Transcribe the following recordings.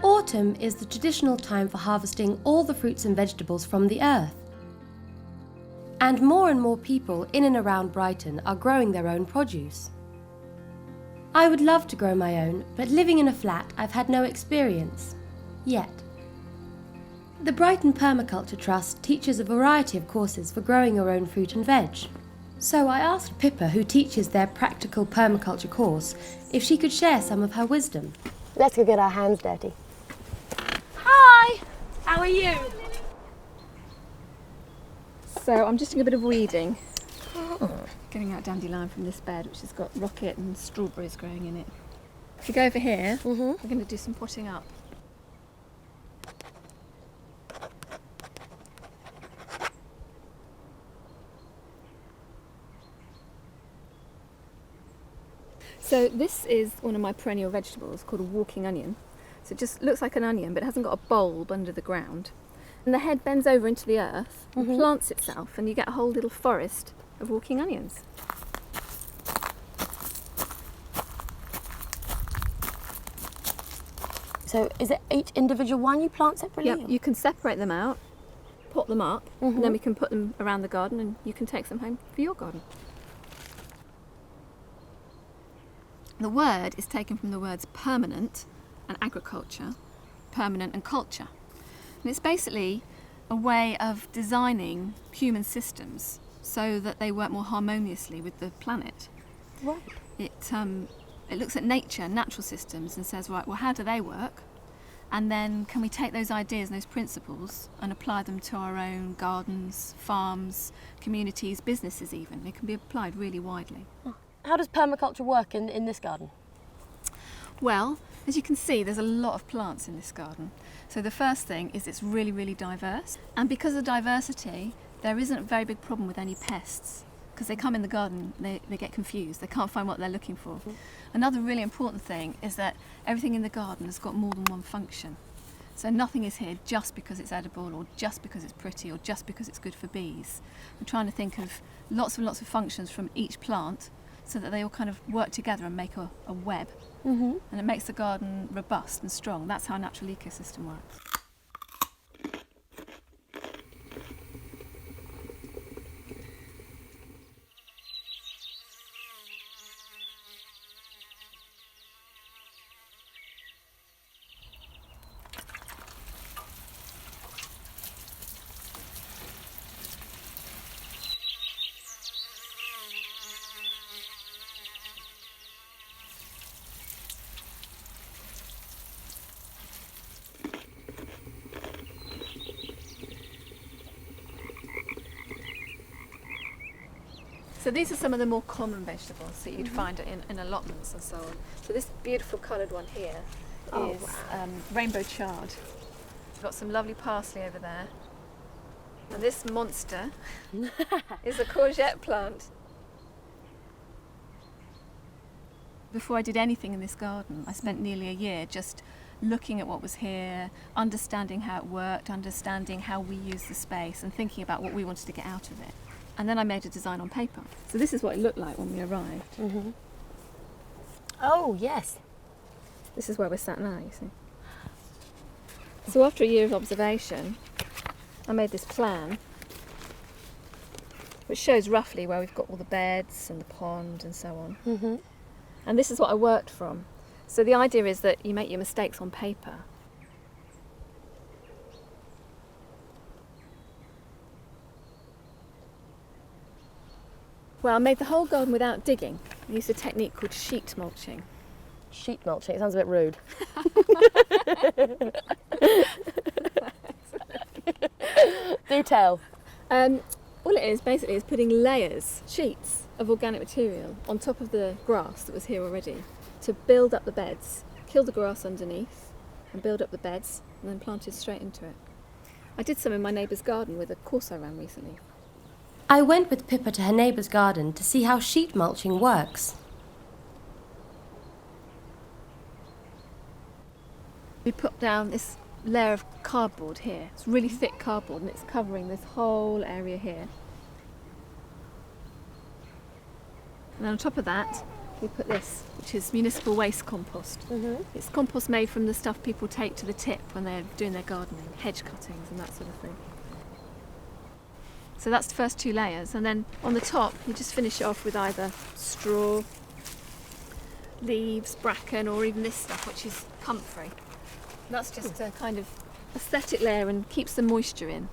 Autumn is the traditional time for harvesting all the fruits and vegetables from the earth. And more people in and around Brighton are growing their own produce. I would love to grow my own, but living in a flat, I've had no experience. Yet. The Brighton Permaculture Trust teaches a variety of courses for growing your own fruit and veg. So I asked Pippa, who teaches their practical permaculture course, if she could share some of her wisdom. Let's go get our hands dirty. Hi! How are you? So I'm just doing a bit of weeding. Getting out dandelion from this bed, which has got rocket and strawberries growing in it. If you go over here, we're going to do some potting up. So this is one of my perennial vegetables called a walking onion. So it just looks like an onion, but it hasn't got a bulb under the ground. And the head bends over into the earth and plants itself, and you get a whole little forest of walking onions. So is it each individual one you plant separately? Yep, you can separate them out, pot them up, and then we can put them around the garden and you can take them home for your garden. The word is taken from the words permanent and agriculture, permanent and culture. And it's basically a way of designing human systems so that they work more harmoniously with the planet. Right. It looks at nature, natural systems, and says, right, well, how do they work? And then can we take those ideas and those principles and apply them to our own gardens, farms, communities, businesses even? It can be applied really widely. How does permaculture work in this garden? Well, as you can see, there's a lot of plants in this garden. So the first thing is it's really, really diverse. And because of diversity, there isn't a very big problem with any pests. Because they come in the garden, they get confused. They can't find what they're looking for. Another really important thing is that everything in the garden has got more than one function. So nothing is here just because it's edible or just because it's pretty or just because it's good for bees. We're trying to think of lots and lots of functions from each plant so that they all kind of work together and make a web. And it makes the garden robust and strong. That's how a natural ecosystem works. So these are some of the more common vegetables that you'd find in allotments and so on. So this beautiful coloured one here is rainbow chard. We've got some lovely parsley over there. And this monster is a courgette plant. Before I did anything in this garden, I spent nearly a year just looking at what was here, understanding how it worked, understanding how we use the space and thinking about what we wanted to get out of it. And then I made a design on paper. So this is what it looked like when we arrived. Oh, yes. This is where we're sat now, you see. So after a year of observation, I made this plan, which shows roughly where we've got all the beds and the pond and so on. And this is what I worked from. So the idea is that you make your mistakes on paper. Well, I made the whole garden without digging. I used a technique called sheet mulching. Sheet mulching, it sounds a bit rude. Do tell. All it is basically is putting layers, sheets of organic material on top of the grass that was here already to build up the beds, kill the grass underneath, and build up the beds and then plant it straight into it. I did some in my neighbour's garden with a course I ran recently. I went with Pippa to her neighbour's garden to see how sheet mulching works. We put down this layer of cardboard here. It's really thick cardboard and it's covering this whole area here. And then on top of that, we put this, which is municipal waste compost. It's compost made from the stuff people take to the tip when they're doing their gardening, hedge cuttings and that sort of thing. So that's the first 2 layers, and then on the top you just finish it off with either straw, leaves, bracken, or even this stuff, which is comfrey. That's just a kind of aesthetic layer and keeps the moisture in.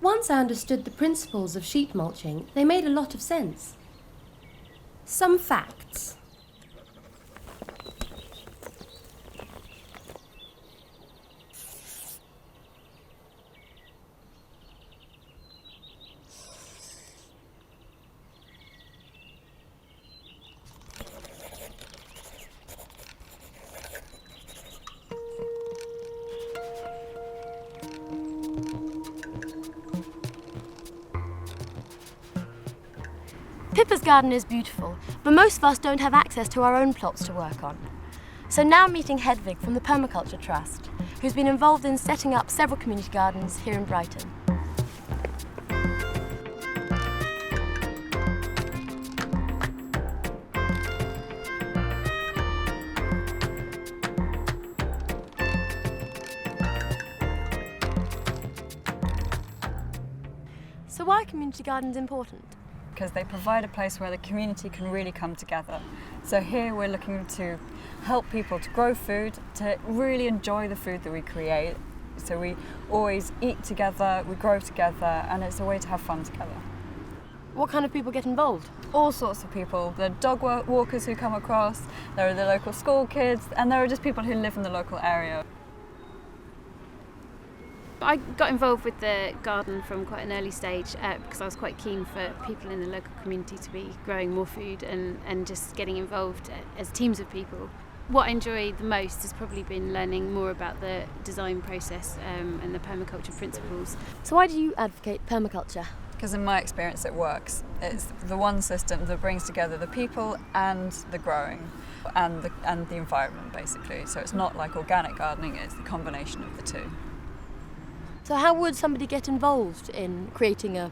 Once I understood the principles of sheet mulching, they made a lot of sense. Some facts. Pippa's garden is beautiful, but most of us don't have access to our own plots to work on. So now I'm meeting Hedvig from the Permaculture Trust, who's been involved in setting up several community gardens here in Brighton. So why are community gardens important? Because they provide a place where the community can really come together. So here we're looking to help people to grow food, to really enjoy the food that we create. So we always eat together, we grow together, and it's a way to have fun together. What kind of people get involved? All sorts of people. There are dog walkers who come across, there are the local school kids, and there are just people who live in the local area. I got involved with the garden from quite an early stage because I was quite keen for people in the local community to be growing more food and just getting involved as teams of people. What I enjoy the most has probably been learning more about the design process and the permaculture principles. So why do you advocate permaculture? Because in my experience it works. It's the one system that brings together the people and the growing and the environment basically. So it's not like organic gardening, it's the combination of the two. So how would somebody get involved in creating a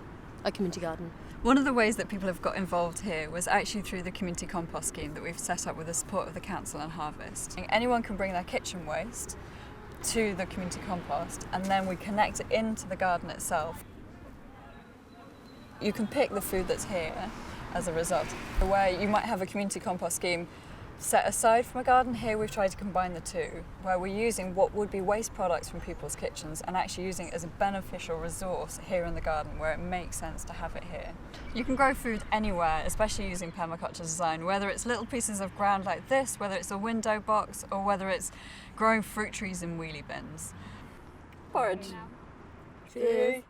community garden? One of the ways that people have got involved here was actually through the community compost scheme that we've set up with the support of the council and Harvest. Anyone can bring their kitchen waste to the community compost and then we connect it into the garden itself. You can pick the food that's here as a result. Where you might have a community compost scheme set aside from a garden, here we've tried to combine the two, where we're using what would be waste products from people's kitchens and actually using it as a beneficial resource here in the garden where it makes sense to have it here. You can grow food anywhere, especially using permaculture design, whether it's little pieces of ground like this, whether it's a window box, or whether it's growing fruit trees in wheelie bins. Porridge. Cheers.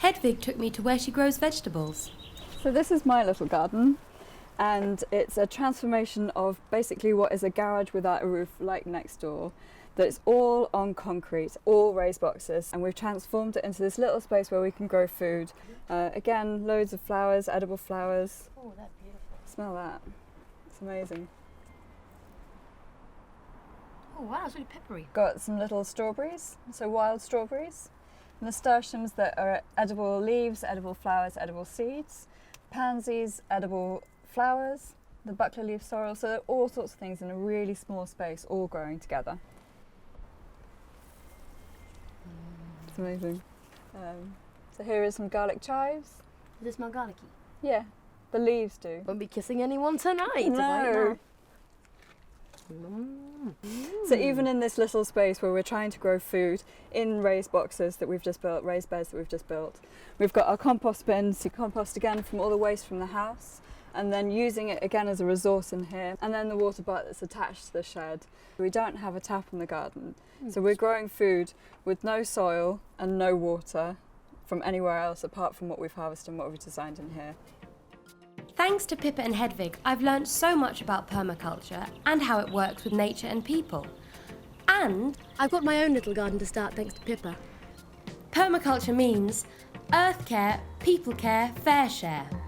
Hedvig took me to where she grows vegetables. So this is my little garden, and it's a transformation of basically what is a garage without a roof like next door. That's all on concrete, all raised boxes, and we've transformed it into this little space where we can grow food. Again, loads of flowers, edible flowers. Oh, that's beautiful. Smell that. It's amazing. Oh wow, it's really peppery. Got some little strawberries, so wild strawberries. Nasturtiums that are edible leaves, edible flowers, edible seeds. Pansies, edible flowers. The buckler leaf sorrel, so there are all sorts of things in a really small space, all growing together. It's amazing. So here is some garlic chives. Does it smell garlicky? Yeah, the leaves do. Won't be kissing anyone tonight. No. So even in this little space where we're trying to grow food in raised boxes that we've just built, raised beds that we've just built, we've got our compost bins to compost again from all the waste from the house, and then using it again as a resource in here, and then the water butt that's attached to the shed. We don't have a tap in the garden, so we're growing food with no soil and no water, from anywhere else apart from what we've harvested and what we've designed in here. Thanks to Pippa and Hedvig, I've learnt so much about permaculture and how it works with nature and people. And I've got my own little garden to start thanks to Pippa. permaculture means Earthcare, Peoplecare, Fairshare.